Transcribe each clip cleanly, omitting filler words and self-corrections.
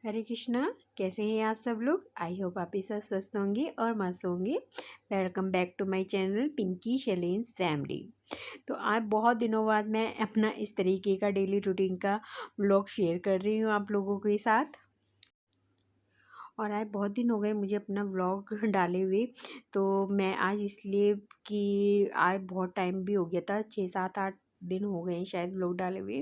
हरे कृष्णा। कैसे हैं आप सब लोग? आई होप आप ही सब स्वस्थ होंगे और मस्त होंगे। Welcome back to my channel Pinky शैलेंस फैमिली। तो आज बहुत दिनों बाद मैं अपना इस तरीके का डेली रूटीन का व्लॉग शेयर कर रही हूँ आप लोगों के साथ। और आज बहुत दिन हो गए मुझे अपना व्लॉग डाले हुए, तो मैं आज इसलिए कि आज बहुत टाइम भी हो गया था, 6 7 8 दिन हो गए हैं शायद व्लॉग डाले हुए।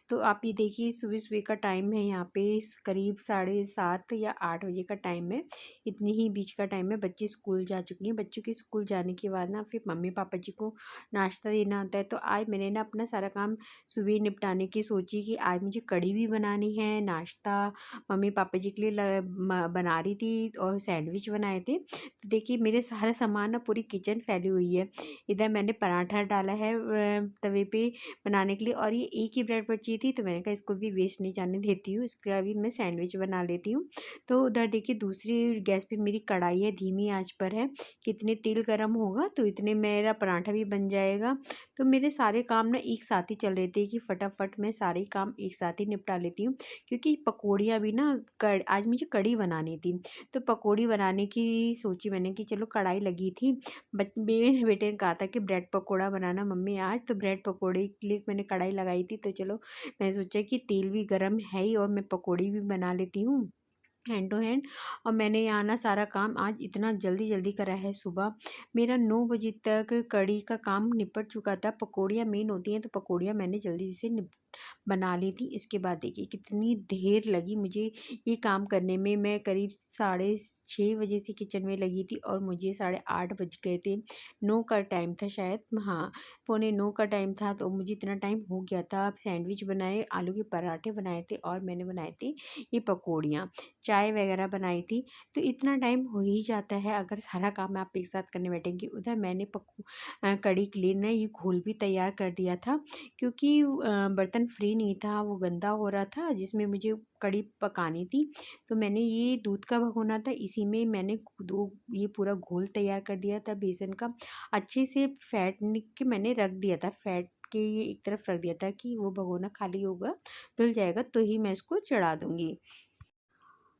तो आप ये देखिए सुबह सुबह का टाइम है, यहाँ पे करीब 7:30 या 8 बजे का टाइम है। इतनी ही बीच का टाइम है। बच्चे स्कूल जा चुके हैं। बच्चों के स्कूल जाने के बाद ना फिर मम्मी पापा जी को नाश्ता देना होता है। तो आज मैंने ना अपना सारा काम सुबह निपटाने की सोची कि आज मुझे कढ़ी भी बनानी है, नाश्ता मम्मी पापा जी के लिए बना रही थी और सैंडविच बनाए थे। तो देखिए मेरे सारा सामान ना पूरी किचन फैली हुई है। इधर मैंने पराठा डाला है तवे पे बनाने के लिए, और ये एक ही ब्रेड बची थी तो मैंने कहा इसको भी वेस्ट नहीं जाने देती हूँ, इसका भी मैं सैंडविच बना लेती हूँ। तो उधर देखिए दूसरी गैस पे मेरी कढ़ाई है, धीमी आंच पर है। कितने तेल गर्म होगा तो इतने मेरा पराठा भी बन जाएगा। तो मेरे सारे काम ना एक साथ ही चल रहे थे कि फटाफट मैं सारे काम एक साथ ही निपटा लेती हूँ, क्योंकि पकौड़ियाँ भी ना आज मुझे कढ़ी बनानी थी। तो पकौड़ी बनाने की सोची मैंने कि चलो कढ़ाई लगी थी। मेरे बेटे ने कहा था कि ब्रेड पकौड़ा बनाना मम्मी आज, तो ब्रेड पकौड़े के लिए मैंने कढ़ाई लगाई थी। तो चलो मैं सोचा कि तेल भी गर्म है ही और मैं पकौड़ी भी बना लेती हूँ हैंड टू हैंड। और मैंने यहाँ ना सारा काम आज इतना जल्दी जल्दी करा है। सुबह मेरा 9 बजे तक कढ़ी का काम निपट चुका था। पकौड़ियाँ मेन होती हैं तो पकौड़ियाँ मैंने जल्दी से बना ली थी। इसके बाद देखिए कितनी देर लगी मुझे ये काम करने में। मैं करीब 6:30 बजे से किचन में लगी थी और मुझे 8:30 बज गए थे। 9 का टाइम था शायद, हाँ 9:45 का टाइम था। तो मुझे इतना टाइम हो गया था। सैंडविच बनाए, आलू के पराठे बनाए थे और मैंने बनाए थे ये पकौड़ियाँ, चाय वगैरह बनाई थी। तो इतना टाइम हो ही जाता है अगर सारा काम आप एक साथ करने बैठेंगे। उधर मैंने कढ़ी के लिए ना ये घोल भी तैयार कर दिया था, क्योंकि बर्तन फ्री नहीं था, वो गंदा हो रहा था जिसमें मुझे कढ़ी पकानी थी। तो मैंने ये दूध का भगोना था, इसी में मैंने ये पूरा घोल तैयार कर दिया था बेसन का। अच्छे से फैट के मैंने रख दिया था, फैट के ये एक तरफ रख दिया था कि वो भगोना खाली होगा, धुल जाएगा तो ही मैं इसको चढ़ा दूँगी।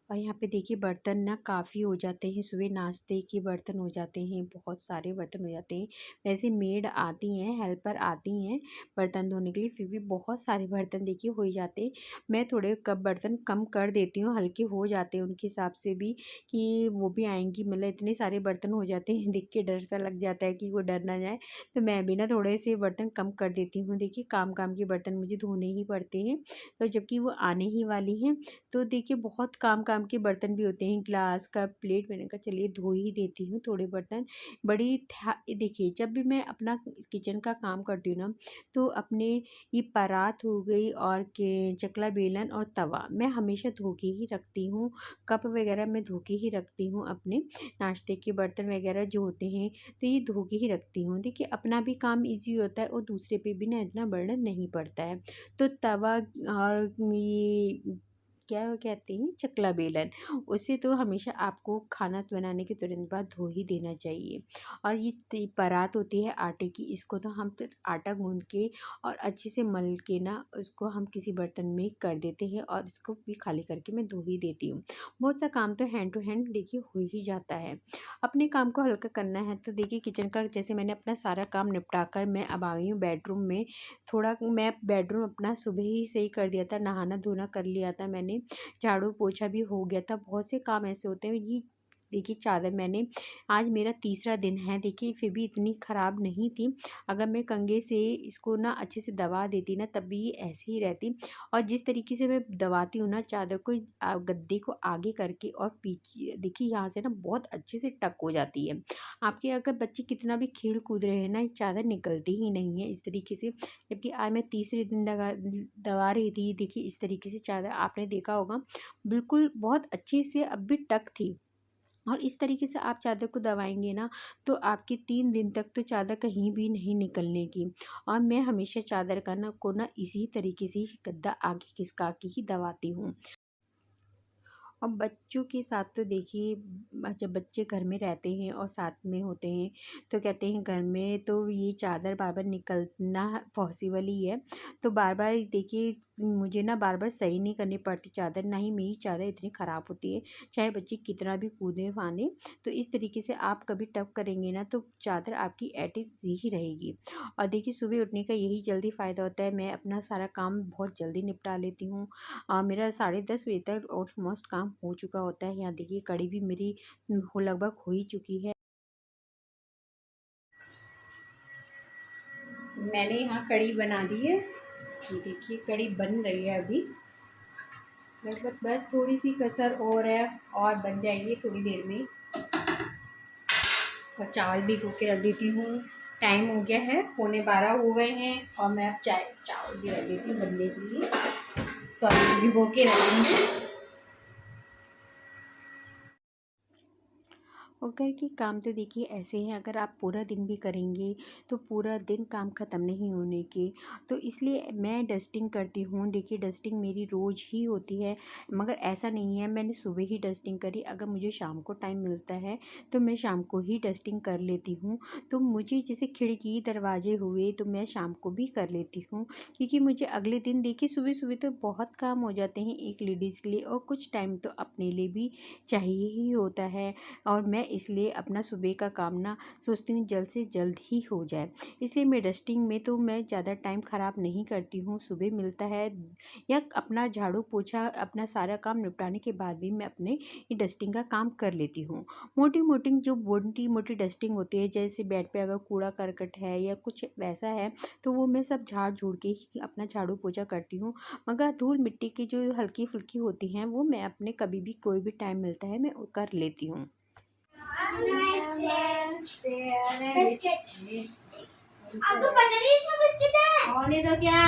और यहाँ पे देखिए बर्तन ना काफ़ी हो जाते हैं, सुबह नाश्ते के बर्तन हो जाते हैं, बहुत सारे बर्तन हो जाते हैं। वैसे मेड आती हैं, हेल्पर आती हैं बर्तन धोने के लिए, फिर भी बहुत सारे बर्तन देखिए हो ही जाते हैं। मैं थोड़े कब बर्तन कम कर देती हूँ, हल्के हो जाते हैं उनके हिसाब से भी कि वो भी आएंगी। मतलब इतने सारे बर्तन हो जाते हैं, देख के डर सा लग जाता है कि वो डर ना जाए। तो मैं भी ना थोड़े से बर्तन कम कर देती हूँ। देखिए काम काम के बर्तन मुझे धोने ही पड़ते हैं, तो जबकि वो आने ही वाली हैं। तो देखिए बहुत काम काम के बर्तन भी होते हैं, ग्लास कप प्लेट। मैंने कहा चलिए धो ही देती हूँ थोड़े बर्तन। देखिए जब भी मैं अपना किचन का काम करती हूँ ना, तो अपने ये परात हो गई और के चकला बेलन और तवा मैं हमेशा धो के ही रखती हूँ। कप वगैरह मैं धो के ही रखती हूँ, अपने नाश्ते के बर्तन वगैरह जो होते हैं तो ये धो के ही रखती हूँ। देखिए अपना भी काम ईजी होता है और दूसरे पे भी ना इतना बर्डन नहीं पड़ता है। तो तवा और ये क्या कहते हैं चकला बेलन, उसे तो हमेशा आपको खाना बनाने के तुरंत बाद धो ही देना चाहिए। और ये परात होती है आटे की, इसको तो हम तो आटा गूंद के और अच्छे से मल के ना उसको हम किसी बर्तन में कर देते हैं और इसको भी खाली करके मैं धो ही देती हूँ। बहुत सा काम तो हैंड टू हैंड देखिए हो ही जाता है। अपने काम को हल्का करना है तो देखिए किचन का जैसे मैंने अपना सारा काम निपटा कर मैं अब आ गई हूँ बेडरूम में। थोड़ा मैं बेडरूम अपना सुबह ही से ही कर दिया था, नहाना धोना कर लिया था मैंने, झाड़ू पोछा भी हो गया था। बहुत से काम ऐसे होते हैं। ये देखिए चादर मैंने, आज मेरा तीसरा दिन है, देखिए फिर भी इतनी ख़राब नहीं थी। अगर मैं कंघे से इसको ना अच्छे से दबा देती ना तब भी ये ऐसे ही रहती। और जिस तरीके से मैं दबाती हूँ ना चादर को, गद्दे को आगे करके और पीछे देखिए यहाँ से ना बहुत अच्छे से टक हो जाती है। आपके अगर बच्चे कितना भी खेल कूद रहे हैं ना, ये चादर निकलती ही नहीं है इस तरीके से। जबकि आज मैं तीसरे दिन दबा रही थी, देखिए इस तरीके से चादर आपने देखा होगा बिल्कुल बहुत अच्छे से अब भी टक थी। और इस तरीके से आप चादर को दबाएंगे ना तो आपकी 3 दिन तक तो चादर कहीं भी नहीं निकलने की। और मैं हमेशा चादर का ना इसी तरीके से ही गद्दा आगे खिसका के ही दबाती हूँ। और बच्चों के साथ तो देखिए जब बच्चे घर में रहते हैं और साथ में होते हैं तो कहते हैं घर में तो ये चादर बार बार निकलना पॉसिबल ही है। तो बार बार देखिए मुझे ना बार बार सही नहीं करनी पड़ती चादर, ना ही मेरी चादर इतनी ख़राब होती है चाहे बच्चे कितना भी कूदें फांदें। तो इस तरीके से आप कभी टब करेंगे ना तो चादर आपकी एटिस ही रहेगी। और देखिए सुबह उठने का यही जल्दी फ़ायदा होता है, मैं अपना सारा काम बहुत जल्दी निपटा लेती हूँ। मेरा 10:30 बजे तक ऑलमोस्ट काम हो चुका होता है। यहाँ देखिए कढ़ी भी मेरी हो लगभग हो ही चुकी है। मैंने यहाँ कढ़ी बना दी है, ये देखिए कढ़ी बन रही है अभी। लगभग बस थोड़ी सी कसर और है और बन जाएगी थोड़ी देर में। और चावल भी भिगो के रख देती हूँ, टाइम हो गया है 11:15 हो गए हैं और मैं अब चावल भी रख देती हूँ बनने के लिए। सॉरी भिगो के रख दूँगी। और घर के काम तो देखिए ऐसे हैं, अगर आप पूरा दिन भी करेंगे तो पूरा दिन काम ख़त्म नहीं होने के। तो इसलिए मैं डस्टिंग करती हूँ। देखिए डस्टिंग मेरी रोज़ ही होती है, मगर ऐसा नहीं है मैंने सुबह ही डस्टिंग करी, अगर मुझे शाम को टाइम मिलता है तो मैं शाम को ही डस्टिंग कर लेती हूँ। तो मुझे जैसे खिड़की दरवाजे हुए तो मैं शाम को भी कर लेती हूँ, क्योंकि मुझे अगले दिन देखिए सुबह सुबह तो बहुत काम हो जाते हैं एक लेडीज़ के लिए, और कुछ टाइम तो अपने लिए भी चाहिए ही होता है। और मैं इसलिए अपना सुबह का काम ना सोचती हूँ जल्द से जल्द ही हो जाए। इसलिए मैं डस्टिंग में तो मैं ज़्यादा टाइम ख़राब नहीं करती हूँ। सुबह मिलता है या अपना झाड़ू पोछा अपना सारा काम निपटाने के बाद भी मैं अपने ये डस्टिंग का काम कर लेती हूँ। मोटी मोटी जो मोटी मोटी डस्टिंग होती है, जैसे बेड पे अगर कूड़ा करकट है या कुछ वैसा है तो वो मैं सब झाड़ झूड़ के ही अपना झाड़ू पोछा करती हूँ। मगर धूल मिट्टी की जो हल्की फुल्की होती हैं वो मैं अपने कभी भी कोई भी टाइम मिलता है मैं कर लेती हूँ। आपको पता नहीं इसमें बिस्किट है? होने दो क्या?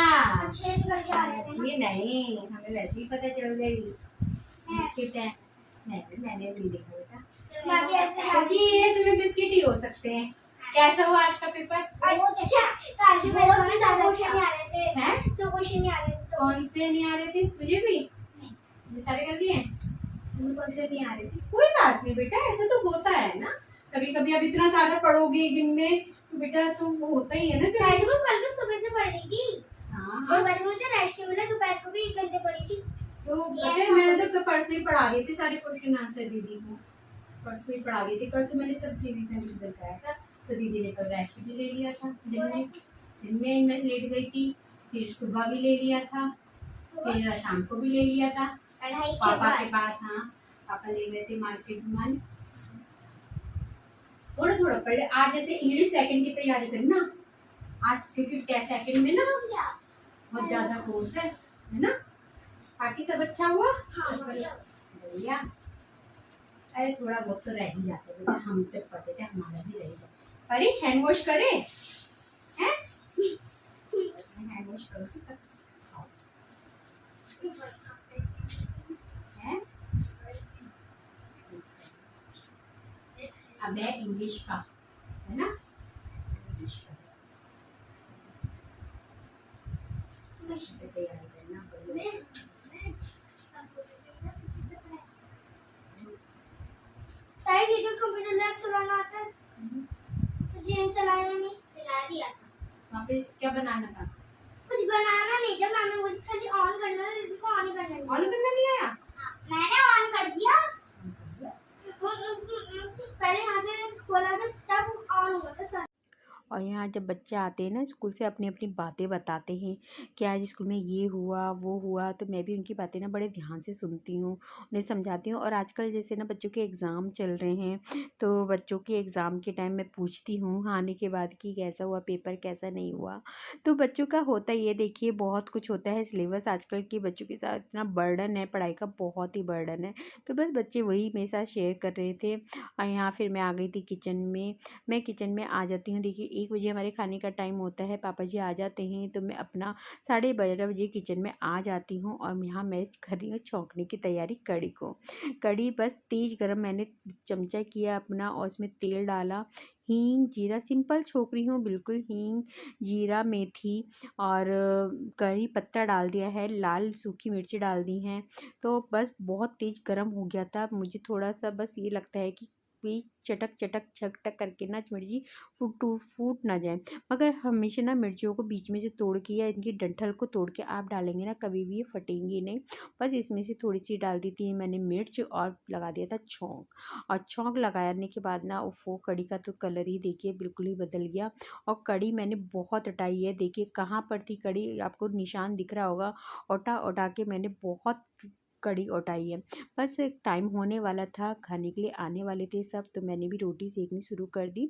ये नहीं, हमें वैसे ही पता चल गई बिस्किट है। मैंने भी देखा बेटा, क्योंकि ये इसमें बिस्किट ही हो सकते हैं। कैसा हुआ आज का पेपर? अच्छा, आज मेरे को ना 2 क्वेश्चन नहीं आ रहे थे। हैं? 2 क्वेश्चन नहीं आ रहे थे। कौन से नहीं आ रहे थे? तुझे भी? ये सारे कर दिए? कौन से नहीं आ रहे थे? कोई बात नहीं बेटा, ऐसा तो होता है ना कभी कभी। अब इतना सारा पढ़ोगे एक दिन में तो बेटा तो वो होता ही है ना। कल तो सुबह से पढ़ रही थी। हाँ हाँ, मुझे रेस्ट मिला, दोपहर को भी 1 घंटे पढ़ी थी। तो मैंने तो परसों ही पढ़ा दिए थे सारे क्वेश्चन आंसर दीदी को, परसों ही पढ़ा दिए थे। कल तो मैंने सब रिवीजन कराया था, तो दीदी ने कल रेस्ट भी ले लिया था। दिन में मैं लेट गई थी, फिर सुबह भी ले लिया था, फिर शाम को भी ले लिया था पापा के पास। हाँ पापा ले गए थे मार्केट में। थोड़ा थोड़ा पढ़ ले। आज जैसे इंग्लिश सेकंड की तैयारी करी ना आज, क्योंकि सेकंड में ना बहुत ज्यादा कोर्स है ना। बाकी सब अच्छा हुआ? हाँ, बढ़िया। अरे थोड़ा बहुत तो रह ही जाते बेटा, हम जब पढ़ते थे हमारा भी रह जाता। अरे हैंड वॉश करे हैं? हैंड वॉश करो हैं? अब है इंग्लिश का, है ना? इंग्लिश का तैयारी करना बढ़िया। कंप्यूटर लैब चलाना आता है? मुझे चलाया नहीं, चला दिया था। वहाँ पे क्या बनाना था? कुछ बनाना नहीं था, मैंने मुझे खाली ऑन करना है, इसको ऑन करना है। ऑन करना नहीं आया? हाँ, मैंने ऑन कर दिया। पहले यहाँ से खोला था तब ऑन हुआ था। और यहाँ जब बच्चे आते हैं ना स्कूल से, अपनी अपनी बातें बताते हैं कि आज स्कूल में ये हुआ वो हुआ, तो मैं भी उनकी बातें ना बड़े ध्यान से सुनती हूँ, उन्हें समझाती हूँ। और आजकल जैसे ना बच्चों के एग्ज़ाम चल रहे हैं, तो बच्चों के एग्ज़ाम के टाइम मैं पूछती हूँ आने के बाद कि कैसा हुआ पेपर, कैसा नहीं हुआ। तो बच्चों का होता ही है, देखिए बहुत कुछ होता है। सिलेबस आजकल के बच्चों के साथ इतना बर्डन है, पढ़ाई का बहुत ही बर्डन है। तो बस बच्चे वही मेरे साथ शेयर कर रहे थे। और यहाँ फिर मैं आ गई थी किचन में। मैं किचन में आ जाती हूँ, देखिए 1 बजे हमारे खाने का टाइम होता है, पापा जी आ जाते हैं तो मैं अपना 12:30 बजे किचन में आ जाती हूँ और यहाँ मैं कर रही हूँ छौंकने की तैयारी कढ़ी को। कढ़ी बस तेज़ गरम मैंने चमचा किया अपना और उसमें तेल डाला, हींग, जीरा सिंपल छोंक रही हूँ बिल्कुल, हींग, जीरा, मेथी और करी पत्ता डाल दिया है, लाल सूखी मिर्ची डाल दी हैं। तो बस बहुत तेज़ गरम हो गया था, मुझे थोड़ा-सा बस ये लगता है कि चटक चटक छक-टक करके ना मिर्ची फूट ना जाए। मगर हमेशा ना मिर्चियों को बीच में से तोड़ के या इनकी डंठल को तोड़ के आप डालेंगे ना, कभी भी ये फटेंगी नहीं। बस इसमें से थोड़ी-सी डाल दी थी मैंने मिर्च और लगा दिया था छौंक। और छौंक लगाने के बाद ना वो कढ़ी का तो कलर ही देखिए बिल्कुल ही बदल गया। और कढ़ी मैंने बहुत हटाई है, देखिए कहाँ पर थी कढ़ी आपको निशान दिख रहा होगा, उठा के मैंने बहुत कढ़ी उठाई है। बस टाइम होने वाला था, खाने के लिए आने वाले थे सब, तो मैंने भी रोटी सेकनी शुरू कर दी।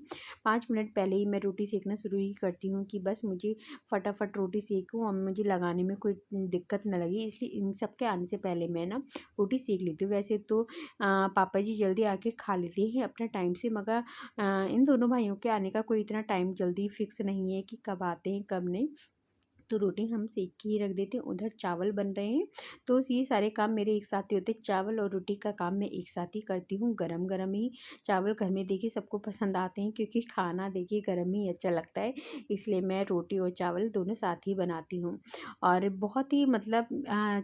5 मिनट पहले ही मैं रोटी सेकना शुरू ही करती हूँ कि बस मुझे फटाफट रोटी सेकूँ और मुझे लगाने में कोई दिक्कत ना लगे, इसलिए इन सब के आने से पहले मैं ना रोटी सेक लेती हूँ। वैसे तो पापा जी जल्दी आके खा लेते हैं अपना टाइम से, मगर इन दोनों भाइयों के आने का कोई इतना टाइम जल्दी फिक्स नहीं है कि कब आते हैं कब नहीं। तो रोटी हम सेक के ही रख देते हैं। उधर चावल बन रहे हैं, तो ये सारे काम मेरे एक साथ ही होते हैं। चावल और रोटी का काम मैं एक साथ ही करती हूँ, गरम गरम ही। चावल घर में देखिए सबको पसंद आते हैं, क्योंकि खाना देखिए गरम ही अच्छा लगता है, इसलिए मैं रोटी और चावल दोनों साथ ही बनाती हूँ। और बहुत ही मतलब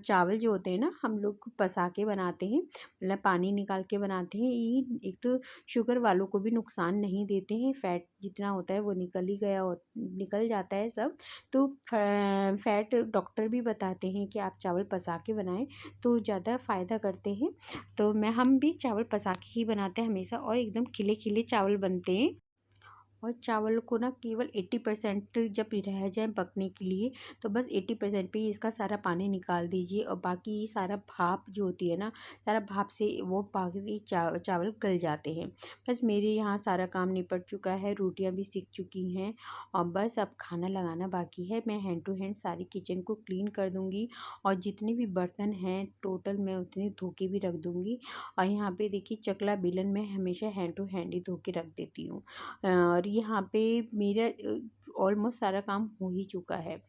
चावल जो होते हैं ना, हम लोग पसा के बनाते हैं, मतलब पानी निकाल के बनाते हैं। ये एक तो शुगर वालों को भी नुकसान नहीं देते हैं, फैट जितना होता है वो निकल जाता है सब। तो फैट डॉक्टर भी बताते हैं कि आप चावल पसा के बनाएं तो ज़्यादा फ़ायदा करते हैं। तो हम भी चावल पसा के ही बनाते हैं हमेशा, और एकदम खिले खिले चावल बनते हैं। और चावल को ना केवल 80% जब रह जाए पकने के लिए, तो बस 80% पे ही इसका सारा पानी निकाल दीजिए, और बाकी ये सारा भाप जो होती है ना, सारा भाप से वो बाकी चावल गल जाते हैं। बस मेरे यहाँ सारा काम निपट चुका है, रोटियां भी सीख चुकी हैं और बस अब खाना लगाना बाकी है। मैं हैंड टू हैंड सारी किचन को क्लीन कर दूँगी, और जितने भी बर्तन हैं टोटल मैं उतने धो के भी रख दूँगी। और यहाँ पे देखिए चकला बेलन मैं हमेशा हैंड टू हैंड ही धो के रख देती हूँ। और यहाँ पे मेरा ऑलमोस्ट सारा काम हो ही चुका है।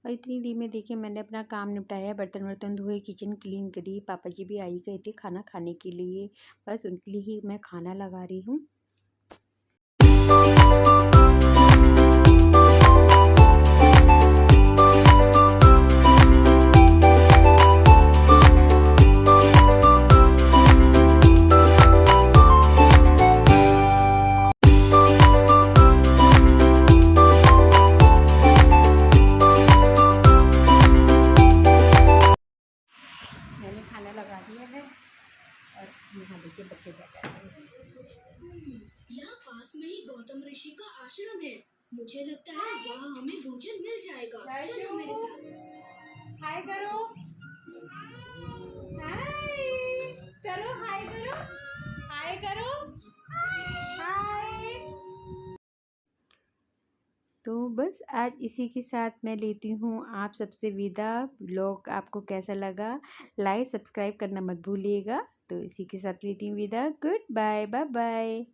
और इतनी देर में देखिए मैंने अपना काम निपटाया, बर्तन वर्तन धोए, किचन क्लीन करी। पापा जी भी आई गए थे खाना खाने के लिए, बस उनके लिए ही मैं खाना लगा रही हूँ। मैंने खाना लगा दिया है और यहाँ देखिए बच्चे बैठे हैं। यहाँ पास में ही गौतम ऋषि का आश्रम है, मुझे लगता है वहाँ हमें भोजन मिल जाएगा। चलो मेरे साथ। हाय करो, हाय करो, हाय करो, हाय करो, हाय। तो बस आज इसी के साथ मैं लेती हूँ आप सबसे विदा। व्लॉग आपको कैसा लगा, लाइक सब्सक्राइब करना मत भूलिएगा। तो इसी के साथ लेती हूँ विदा। Good bye, bye bye.